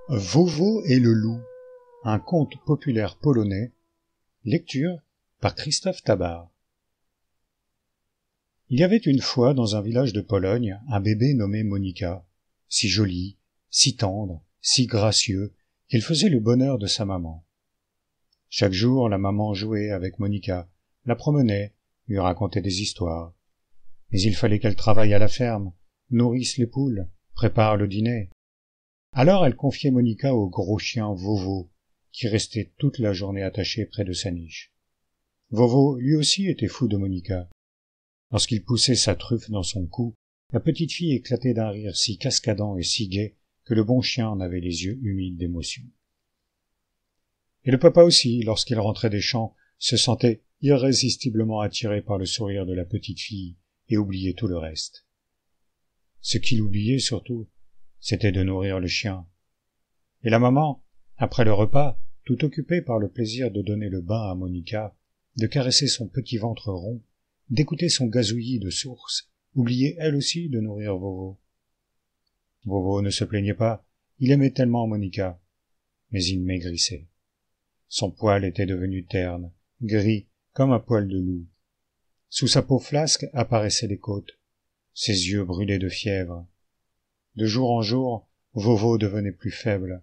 Vovo et le loup, un conte populaire polonais, lecture par Christophe Tabar. Il y avait une fois dans un village de Pologne un bébé nommé Monika, si joli, si tendre, si gracieux, qu'il faisait le bonheur de sa maman. Chaque jour, la maman jouait avec Monika, la promenait, lui racontait des histoires. Mais il fallait qu'elle travaille à la ferme, nourrisse les poules, prépare le dîner. Alors elle confiait Monika au gros chien Vovo, qui restait toute la journée attaché près de sa niche. Vovo, lui aussi, était fou de Monika. Lorsqu'il poussait sa truffe dans son cou, la petite fille éclatait d'un rire si cascadant et si gai que le bon chien en avait les yeux humides d'émotion. Et le papa aussi, lorsqu'il rentrait des champs, se sentait irrésistiblement attiré par le sourire de la petite fille et oubliait tout le reste. Ce qu'il oubliait surtout, c'était de nourrir le chien. Et la maman, après le repas, tout occupée par le plaisir de donner le bain à Monika, de caresser son petit ventre rond, d'écouter son gazouillis de source, oubliait elle aussi de nourrir Vovo. Vovo ne se plaignait pas, il aimait tellement Monika, mais il maigrissait. Son poil était devenu terne, gris, comme un poil de loup. Sous sa peau flasque apparaissaient les côtes. Ses yeux brûlaient de fièvre. De jour en jour, Vovo devenait plus faible.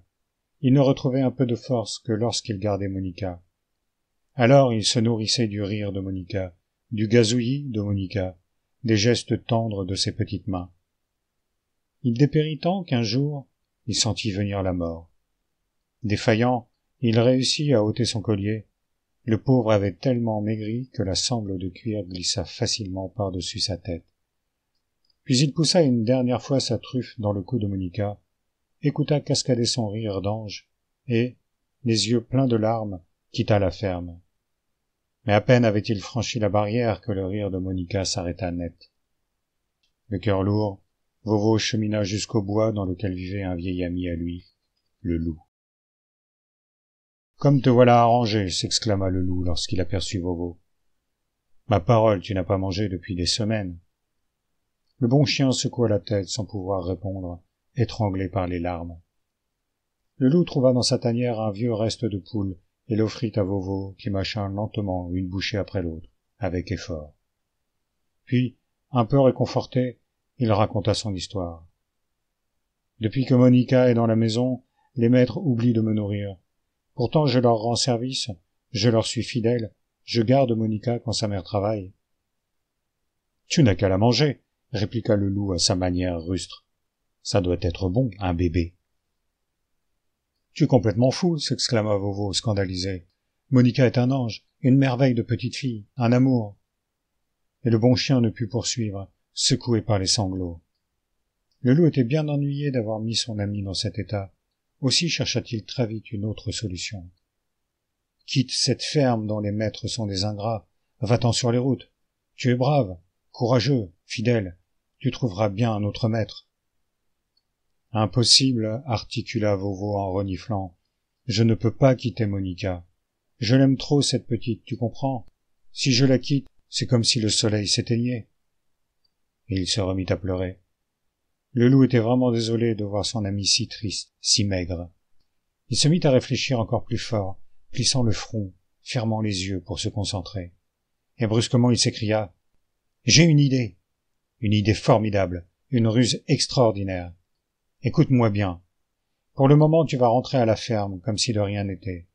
Il ne retrouvait un peu de force que lorsqu'il gardait Monika. Alors il se nourrissait du rire de Monika, du gazouillis de Monika, des gestes tendres de ses petites mains. Il dépérit tant qu'un jour, il sentit venir la mort. Défaillant, il réussit à ôter son collier. Le pauvre avait tellement maigri que la sangle de cuir glissa facilement par-dessus sa tête. Puis il poussa une dernière fois sa truffe dans le cou de Monika, écouta cascader son rire d'ange, et, les yeux pleins de larmes, quitta la ferme. Mais à peine avait-il franchi la barrière que le rire de Monika s'arrêta net. Le cœur lourd, Vovo chemina jusqu'au bois dans lequel vivait un vieil ami à lui, le loup. « Comme te voilà arrangé !» s'exclama le loup lorsqu'il aperçut Vovo. « Ma parole, tu n'as pas mangé depuis des semaines. » Le bon chien secoua la tête sans pouvoir répondre, étranglé par les larmes. Le loup trouva dans sa tanière un vieux reste de poule et l'offrit à Vovo, qui mâcha lentement une bouchée après l'autre, avec effort. Puis, un peu réconforté, il raconta son histoire. « Depuis que Monika est dans la maison, les maîtres oublient de me nourrir. Pourtant je leur rends service, je leur suis fidèle, je garde Monika quand sa mère travaille. »« Tu n'as qu'à la manger, » répliqua le loup à sa manière rustre. « Ça doit être bon, un bébé. »« Tu es complètement fou, » s'exclama Vovo, scandalisé. « Monika est un ange, une merveille de petite fille, un amour. » Et le bon chien ne put poursuivre, secoué par les sanglots. Le loup était bien ennuyé d'avoir mis son ami dans cet état. Aussi chercha-t-il très vite une autre solution. « Quitte cette ferme dont les maîtres sont des ingrats, va-t'en sur les routes. Tu es brave, courageux, fidèle, tu trouveras bien un autre maître. »« Impossible, » articula Vovo en reniflant. « Je ne peux pas quitter Monika. Je l'aime trop, cette petite, tu comprends? Si je la quitte, c'est comme si le soleil s'éteignait. » Et il se remit à pleurer. Le loup était vraiment désolé de voir son ami si triste, si maigre. Il se mit à réfléchir encore plus fort, plissant le front, fermant les yeux pour se concentrer. Et brusquement il s'écria « J'ai une idée formidable, une ruse extraordinaire. Écoute-moi bien. Pour le moment tu vas rentrer à la ferme comme si de rien n'était.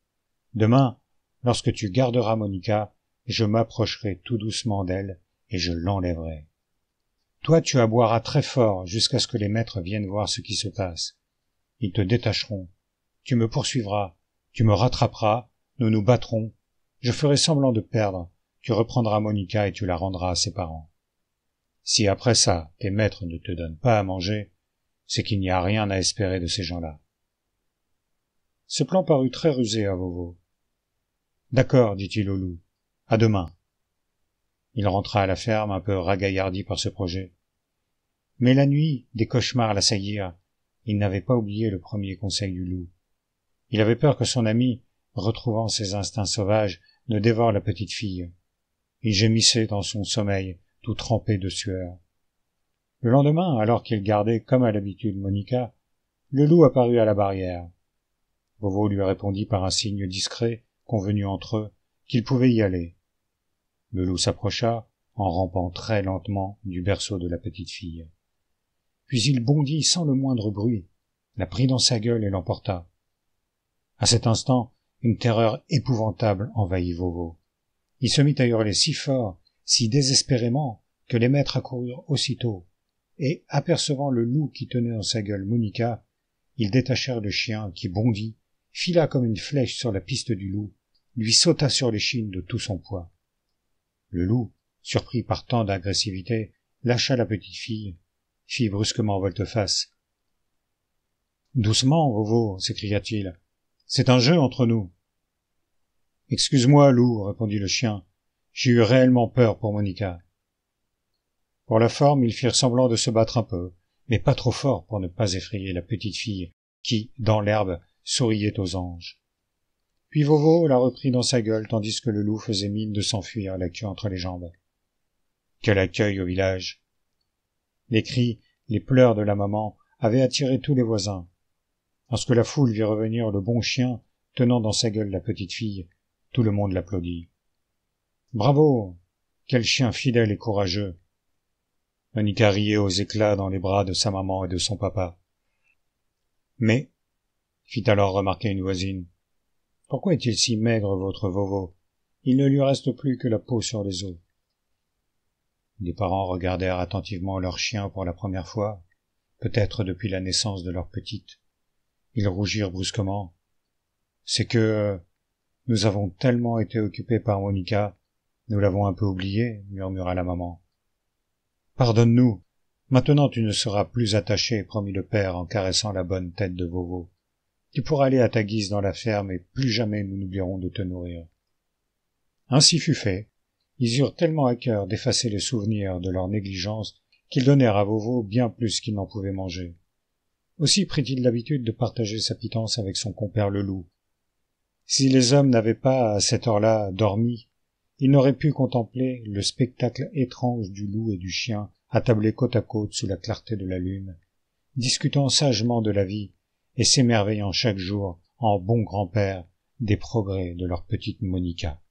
Demain, lorsque tu garderas Monika, je m'approcherai tout doucement d'elle et je l'enlèverai. Toi tu aboieras très fort jusqu'à ce que les maîtres viennent voir ce qui se passe. Ils te détacheront. Tu me poursuivras. Tu me rattraperas. Nous nous battrons. Je ferai semblant de perdre. Tu reprendras Monika et tu la rendras à ses parents. Si après ça, tes maîtres ne te donnent pas à manger, c'est qu'il n'y a rien à espérer de ces gens-là. » Ce plan parut très rusé à Vovo. « D'accord, dit-il au loup. À demain. » Il rentra à la ferme un peu ragaillardi par ce projet. Mais la nuit, des cauchemars l'assaillirent. Il n'avait pas oublié le premier conseil du loup. Il avait peur que son ami, retrouvant ses instincts sauvages, ne dévore la petite fille. Il gémissait dans son sommeil, tout trempé de sueur. Le lendemain, alors qu'il gardait comme à l'habitude Monika, le loup apparut à la barrière, Vovo lui répondit par un signe discret, convenu entre eux, qu'il pouvait y aller. Le loup s'approcha, en rampant très lentement du berceau de la petite fille. Puis il bondit sans le moindre bruit, la prit dans sa gueule et l'emporta. À cet instant, une terreur épouvantable envahit Vovo. Il se mit à hurler si fort, si désespérément, que les maîtres accoururent aussitôt, et, apercevant le loup qui tenait dans sa gueule Monica, ils détachèrent le chien qui bondit, fila comme une flèche sur la piste du loup, lui sauta sur l'échine de tout son poids. Le loup, surpris par tant d'agressivité, lâcha la petite fille, fit brusquement volte-face. « Doucement, Vovo, s'écria-t-il, c'est un jeu entre nous. »« Excuse-moi, loup, répondit le chien, j'ai eu réellement peur pour Monica. » Pour la forme, ils firent semblant de se battre un peu, mais pas trop fort pour ne pas effrayer la petite fille, qui, dans l'herbe, souriait aux anges. Puis Vovo la reprit dans sa gueule, tandis que le loup faisait mine de s'enfuir, la queue entre les jambes. Quel accueil au village! Les cris, les pleurs de la maman avaient attiré tous les voisins. Lorsque la foule vit revenir le bon chien, tenant dans sa gueule la petite fille, tout le monde l'applaudit. « Bravo! Quel chien fidèle et courageux !» Monica riait aux éclats dans les bras de sa maman et de son papa. « Mais, fit alors remarquer une voisine, pourquoi est-il si maigre, votre Vovo? Il ne lui reste plus que la peau sur les os. » Les parents regardèrent attentivement leur chien pour la première fois, peut-être depuis la naissance de leur petite. Ils rougirent brusquement. « C'est que nous avons tellement été occupés par Monica, nous l'avons un peu oubliée, murmura la maman. « Pardonne-nous, maintenant tu ne seras plus attaché, promit le père en caressant la bonne tête de Vovo. Tu pourras aller à ta guise dans la ferme et plus jamais nous n'oublierons de te nourrir. » Ainsi fut fait. Ils eurent tellement à cœur d'effacer les souvenirs de leur négligence qu'ils donnèrent à Vovo bien plus qu'il n'en pouvait manger. Aussi prit-il l'habitude de partager sa pitance avec son compère le loup. Si les hommes n'avaient pas, à cette heure-là, dormi, ils n'auraient pu contempler le spectacle étrange du loup et du chien attablés côte à côte sous la clarté de la lune, discutant sagement de la vie et s'émerveillant chaque jour, en bons grands-pères, des progrès de leur petite Monica.